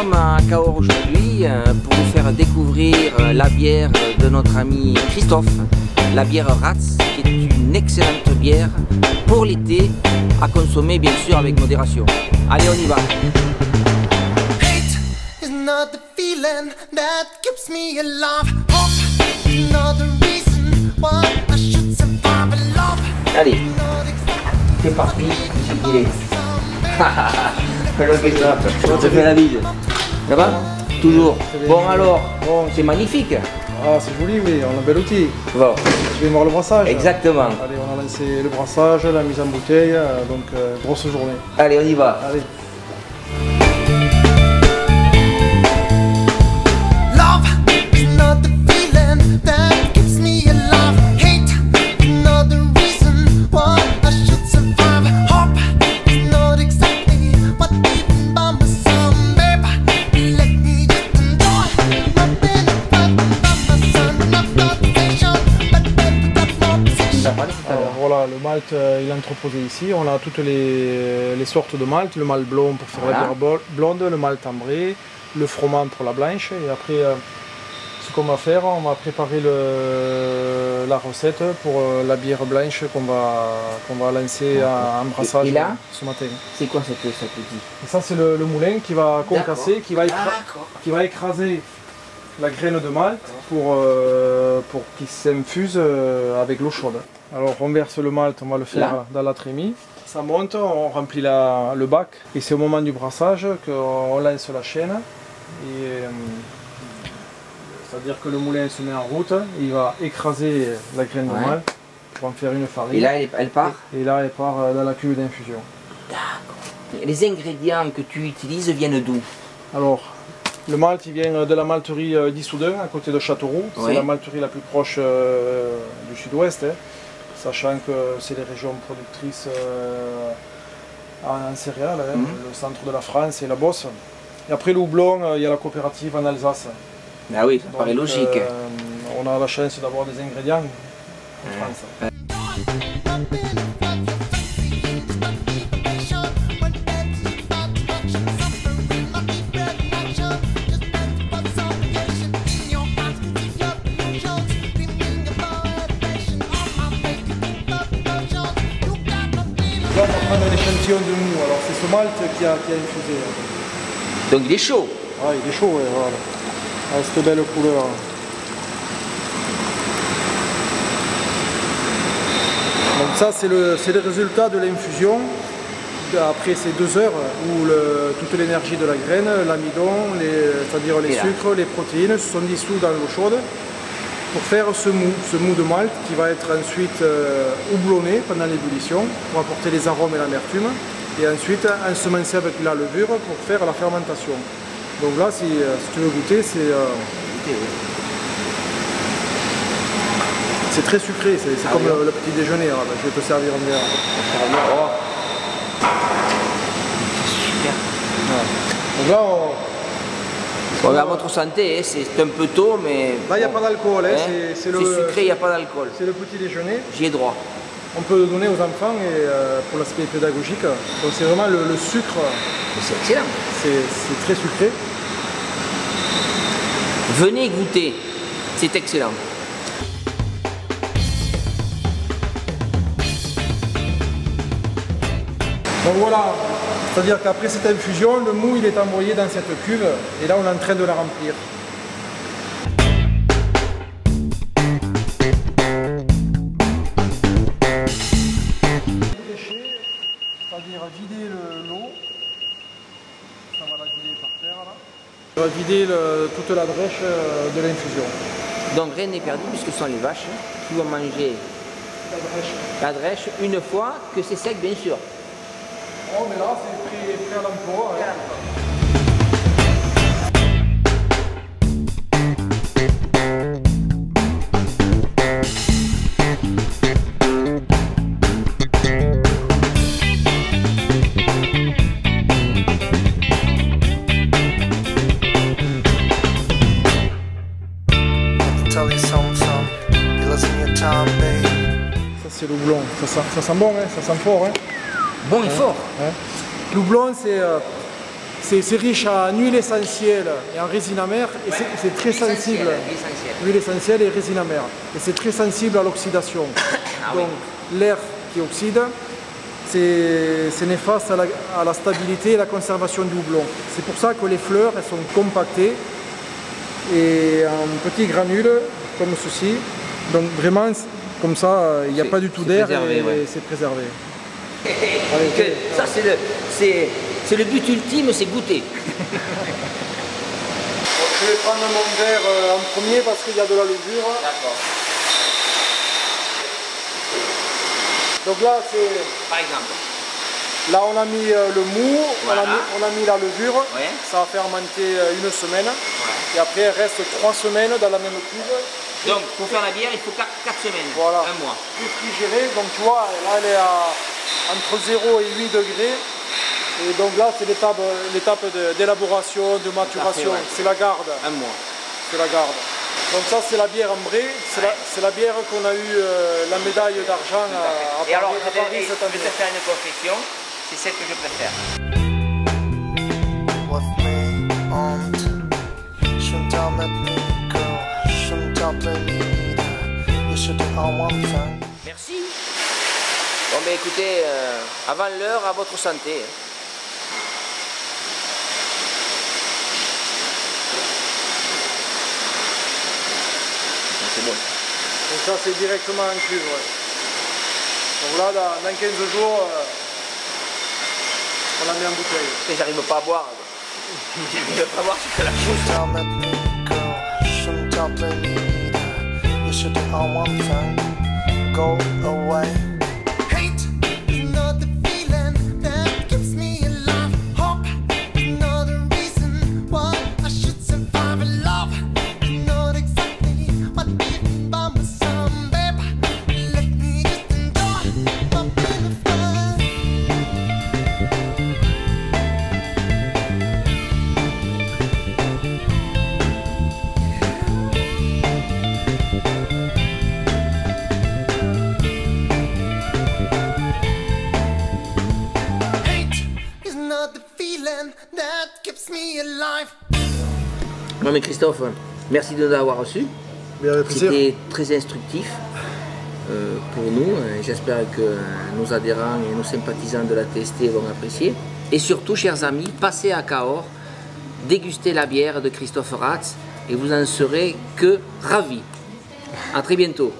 sommes à Cahors aujourd'hui pour vous faire découvrir la bière de notre ami Christophe, la bière Ratz, qui est une excellente bière pour l'été, à consommer bien sûr avec modération. Allez, on y va. Allez, c'est parti, il est. On te fait la bise. Ça va? Toujours. Bon alors, c'est magnifique. Ah, c'est joli, oui, on a un bel outil. Bon. Je vais voir le brassage. Exactement. Allez, on a lancé le brassage, la mise en bouteille, donc grosse journée. Allez, on y va. Allez. Alors voilà, le malt il est entreposé ici. On a toutes les sortes de malt, le malt blond pour faire la bière blonde, le malt ambré, le froment pour la blanche. Et après, ce qu'on va faire, on va préparer la recette pour la bière blanche qu'on va lancer en brassage ce matin. C'est quoi cet outil? Et ça c'est le moulin qui va concasser, qui va écraser la graine de malt pour qu'il s'infuse avec l'eau chaude. Alors on verse le malt, on va le faire dans la trémie. Ça monte, on remplit le bac et c'est au moment du brassage qu'on lance la chaîne. C'est-à-dire que le moulin se met en route, il va écraser la graine de malt pour en faire une farine. Et là elle part? Et là elle part dans la cuve d'infusion. D'accord. Les ingrédients que tu utilises viennent d'où? Alors, le malt il vient de la malterie d'Issoudun, à côté de Châteauroux. C'est la malterie la plus proche du sud-ouest, sachant que c'est les régions productrices en céréales, le centre de la France et la Beauce. Et après le houblon, il y a la coopérative en Alsace. Ah oui, ça paraît logique. On a la chance d'avoir des ingrédients en France. Là, on va prendre un échantillon de mou, alors c'est ce malt qui a infusé. Donc il est chaud? Ah, il est chaud, ouais, voilà. Ah, cette belle couleur. Donc ça, c'est le résultat de l'infusion. Après ces 2 heures où toute l'énergie de la graine, l'amidon, c'est-à-dire les sucres, les protéines, se sont dissous dans l'eau chaude pour faire ce mou de malt qui va être ensuite houblonné pendant l'ébullition pour apporter les arômes et l'amertume et ensuite ensemencé avec la levure pour faire la fermentation. Donc là, si tu veux goûter, c'est très sucré, c'est comme le petit déjeuner. Hein. Je vais te servir en bière. Super. Donc là, à votre santé, c'est un peu tôt, mais... Là, il n'y a pas d'alcool, c'est sucré, il n'y a pas d'alcool. C'est le petit déjeuner. J'y ai droit. On peut le donner aux enfants et, pour l'aspect pédagogique. Donc c'est vraiment le sucre. C'est excellent. C'est très sucré. Venez goûter, c'est excellent. Donc voilà, c'est-à-dire qu'après cette infusion, le mou il est envoyé dans cette cuve et là on est en train de la remplir. C'est-à-dire vider l'eau, ça va la vider par terre là. On va vider toute la drèche de l'infusion. Donc rien n'est perdu puisque ce sont les vaches qui vont manger la drèche une fois que c'est sec bien sûr. Oh mais là c'est prêt à l'emploi. Ça c'est le houblon, ça sent bon, hein, ça sent fort. Hein. Bon et fort. Hein. Le houblon c'est riche en huile essentielle et en résine amère, et c'est très sensible. Huile essentielle et résine amère. Et c'est très sensible à l'oxydation. Donc l'air qui oxyde, c'est néfaste à la stabilité et la conservation du houblon. C'est pour ça que les fleurs, elles sont compactées et en petits granules, comme ceci. Donc vraiment, comme ça, il n'y a pas du tout d'air et c'est préservé. Allez, ça, c'est le but ultime, c'est goûter. Je vais prendre mon verre en premier parce qu'il y a de la levure. D'accord. Donc là, c'est... Par exemple. Là, on a mis le mou, voilà. on a mis la levure. Ouais. Ça va fermenter une semaine. Ouais. Et après, il reste 3 semaines dans la même cuve. Donc, pour faire la bière, il faut 4 semaines, voilà. un mois. Réfrigérée, donc tu vois, là, elle est entre 0 et 8 degrés. Et donc là, c'est l'étape d'élaboration, de maturation. Ouais. C'est la garde. Un mois. C'est la garde. Donc ça, c'est la bière ambrée. C'est la bière qu'on a eu la médaille d'argent à Paris, et alors, cette année. je vais te faire une confession, c'est celle que je préfère. Merci. Bon, mais écoutez, avant l'heure, à votre santé. C'est bon. Donc ça, c'est directement en cuve. Ouais. Donc là, dans 15 jours, on la met en bouteille. J'arrive pas à boire. J'arrive pas à boire, c'est que la Bon, mais Christophe, merci de nous avoir reçus. C'était très instructif pour nous. J'espère que nos adhérents et nos sympathisants de la TST vont apprécier. Et surtout, chers amis, passez à Cahors, dégustez la bière de Christophe Ratz et vous en serez que ravis. À très bientôt.